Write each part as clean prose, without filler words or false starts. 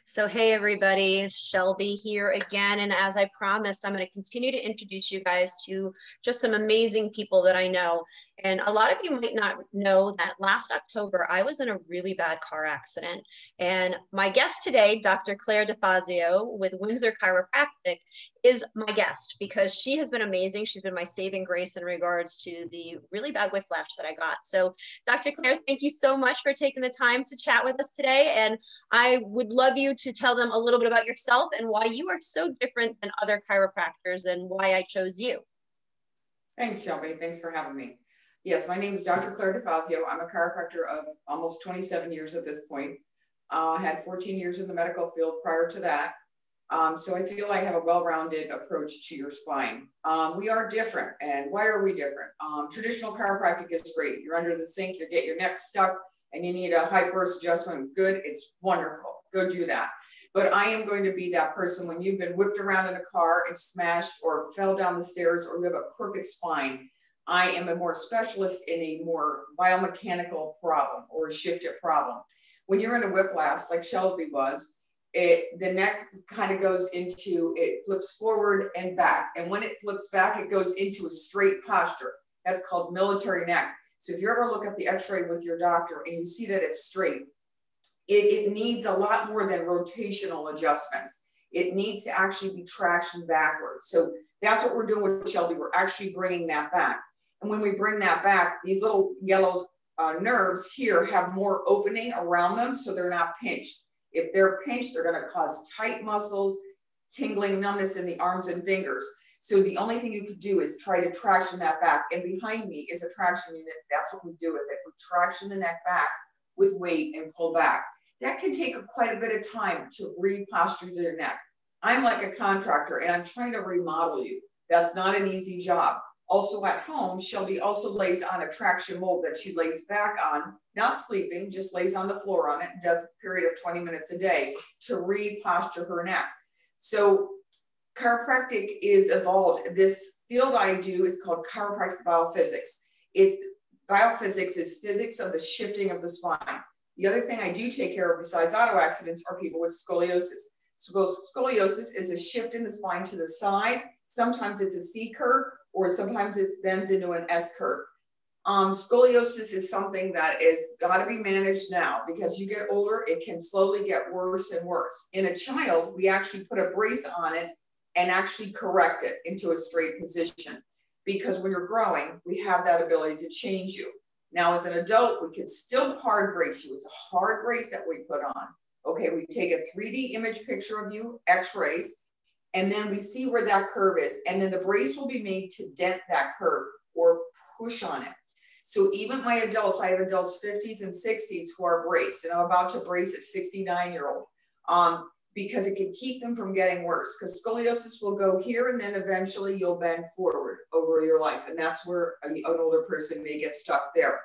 So, hey everybody, Shelby here again. And as I promised, I'm going to continue to introduce you guys to just some amazing people that I know. And a lot of you might not know that last October, I was in a really bad car accident. And my guest today, Dr. Claire DeFazio with Windsor Chiropractic, is my guest because she has been amazing. She's been my saving grace in regards to the really bad whiplash that I got. So, Dr. Claire, thank you so much for taking the time to chat with us today. And I would love you to tell them a little bit about yourself and why you are so different than other chiropractors and why I chose you. Thanks, Shelby. Thanks for having me. Yes, my name is Dr. Claire DeFazio. I'm a chiropractor of almost 27 years at this point. I had 14 years in the medical field prior to that. So I feel I have a well-rounded approach to your spine. We are different. And why are we different? Traditional chiropractic is great. You're under the sink, you get your neck stuck, and you need a high force adjustment. Good, it's wonderful. Go do that. But I am going to be that person when you've been whipped around in a car and smashed or fell down the stairs or you have a crooked spine. I am a more specialist in a more biomechanical problem or a shifted problem. When you're in a whiplash, like Shelby was, the neck kind of goes into, it flips forward and back. And when it flips back, it goes into a straight posture. That's called military neck. So if you ever look at the x-ray with your doctor and you see that it's straight, it needs a lot more than rotational adjustments. It needs to actually be traction backwards. So that's what we're doing with Shelby. We're actually bringing that back. And when we bring that back, these little yellow nerves here have more opening around them, so they're not pinched. If they're pinched, they're going to cause tight muscles, tingling, numbness in the arms and fingers. So the only thing you could do is try to traction that back. And behind me is a traction unit. That's what we do with it. We traction the neck back with weight and pull back. That can take quite a bit of time to reposture your neck. I'm like a contractor and I'm trying to remodel you. That's not an easy job. Also at home, Shelby also lays on a traction mold that she lays back on, not sleeping, just lays on the floor on it, and does a period of 20 minutes a day to reposture her neck. So chiropractic is evolved. This field I do is called chiropractic biophysics. Biophysics is physics of the shifting of the spine. The other thing I do take care of besides auto accidents are people with scoliosis. So scoliosis is a shift in the spine to the side. Sometimes it's a C curve or sometimes it bends into an S curve. Scoliosis is something that is got to be managed now because you get older, it can slowly get worse and worse. In a child, we actually put a brace on it and actually correct it into a straight position because when you're growing, we have that ability to change you. Now, as an adult, we can still hard brace you. It's a hard brace that we put on. Okay, we take a 3D image picture of you, x-rays, and then we see where that curve is. And then the brace will be made to dent that curve or push on it. So even my adults, I have adults 50s and 60s who are braced, and I'm about to brace a 69-year-old because it can keep them from getting worse because scoliosis will go here and then eventually you'll bend forward over your life. And that's where an older person may get stuck there.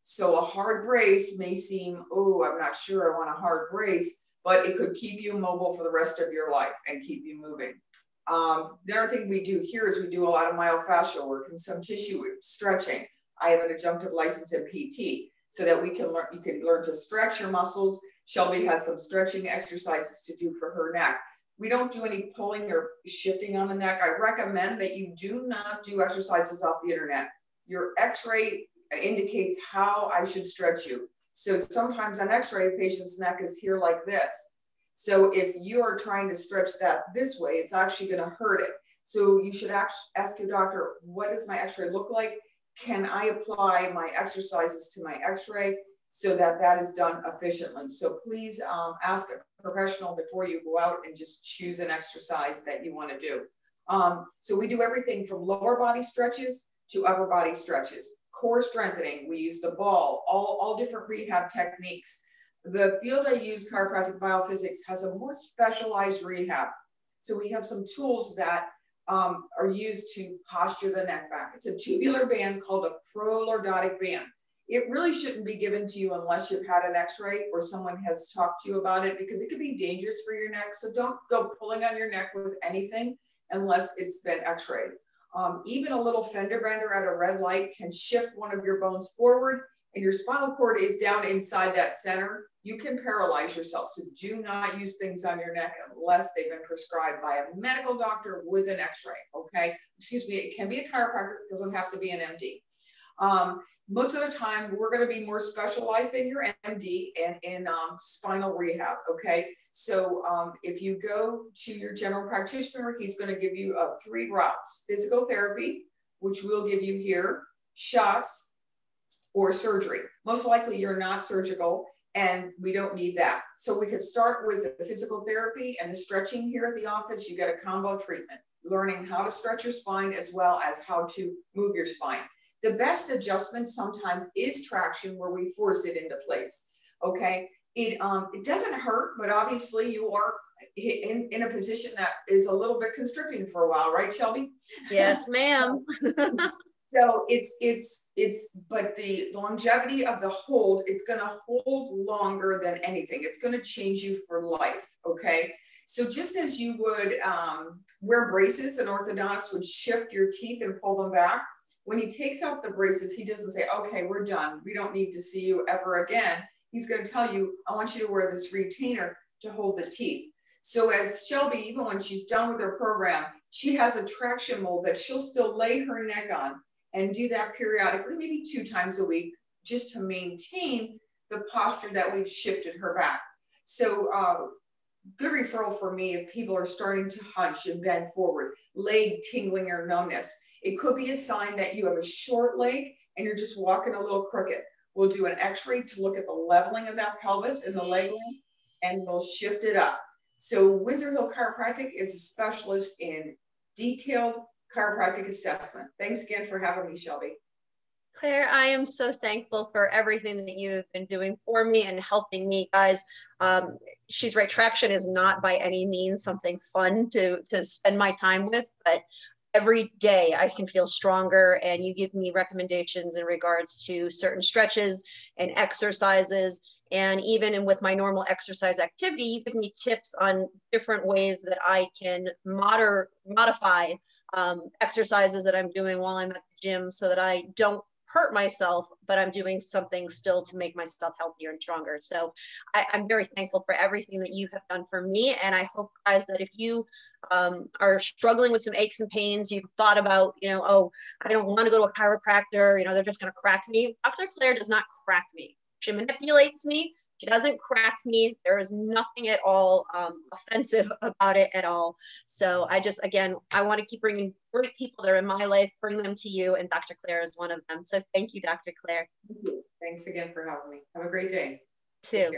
So a hard brace may seem, oh, I'm not sure I want a hard brace, but it could keep you mobile for the rest of your life and keep you moving. The other thing we do here is we do a lot of myofascial work and some tissue stretching. I have an adjunctive license in PT so that you can learn to stretch your muscles. Shelby has some stretching exercises to do for her neck. We don't do any pulling or shifting on the neck. I recommend that you do not do exercises off the internet. Your x-ray indicates how I should stretch you. So sometimes on x-ray, a patient's neck is here like this. So if you are trying to stretch that this way, it's actually going to hurt it. So you should ask your doctor, what does my x-ray look like? Can I apply my exercises to my x-ray so that that is done efficiently? So please ask a professional before you go out and just choose an exercise that you want to do. So we do everything from lower body stretches to upper body stretches. Core strengthening, we use the ball, all different rehab techniques. The field I use, chiropractic biophysics, has a more specialized rehab. So we have some tools that are used to posture the neck back. It's a tubular band called a prolordotic band. It really shouldn't be given to you unless you've had an x-ray or someone has talked to you about it because it can be dangerous for your neck. So don't go pulling on your neck with anything unless it's been x-rayed. Even a little fender bender at a red light can shift one of your bones forward and your spinal cord is down inside that center, you can paralyze yourself. So do not use things on your neck unless they've been prescribed by a medical doctor with an x-ray, okay? Excuse me, it can be a chiropractor, it doesn't have to be an MD. Most of the time, we're going to be more specialized in your MD and in spinal rehab, okay? So if you go to your general practitioner, he's going to give you 3 routes: physical therapy, which we'll give you here, shots, or surgery. Most likely you're not surgical, and we don't need that. So we could start with the physical therapy and the stretching here at the office. You get a combo treatment, learning how to stretch your spine as well as how to move your spine. The best adjustment sometimes is traction, where we force it into place, okay? It doesn't hurt, but obviously you are in a position that is a little bit constricting for a while, right, Shelby? Yes, ma'am. So but the longevity of the hold, it's going to hold longer than anything. It's going to change you for life, okay? So just as you would wear braces, an orthodontist would shift your teeth and pull them back. When he takes out the braces, he doesn't say, okay, we're done, we don't need to see you ever again. He's going to tell you, I want you to wear this retainer to hold the teeth. So as Shelby, even when she's done with her program, she has a traction mold that she'll still lay her neck on and do that periodically, maybe 2 times a week, just to maintain the posture that we've shifted her back. So good referral for me if people are starting to hunch and bend forward, leg tingling or numbness. It could be a sign that you have a short leg and you're just walking a little crooked. We'll do an x-ray to look at the leveling of that pelvis and the leg length, and we'll shift it up. So Windsor Hill Chiropractic is a specialist in detailed chiropractic assessment. Thanks again for having me, Shelby. Claire, I am so thankful for everything that you've been doing for me and helping me, guys. She's right, traction is not by any means something fun to spend my time with, but every day I can feel stronger, and you give me recommendations in regards to certain stretches and exercises. And even with my normal exercise activity, you give me tips on different ways that I can modify exercises that I'm doing while I'm at the gym, so that I don't hurt myself, but I'm doing something still to make myself healthier and stronger. So I'm very thankful for everything that you have done for me. And I hope, guys, that if you are struggling with some aches and pains, you've thought about, oh, I don't want to go to a chiropractor, they're just going to crack me. Dr. Claire does not crack me. She manipulates me. She doesn't crack me. There is nothing at all offensive about it at all. So again, I want to keep bringing great people that are in my life, bring them to you, and Dr. Claire is one of them. So thank you, Dr. Claire. Thank you. Thanks again for having me. Have a great day. Too.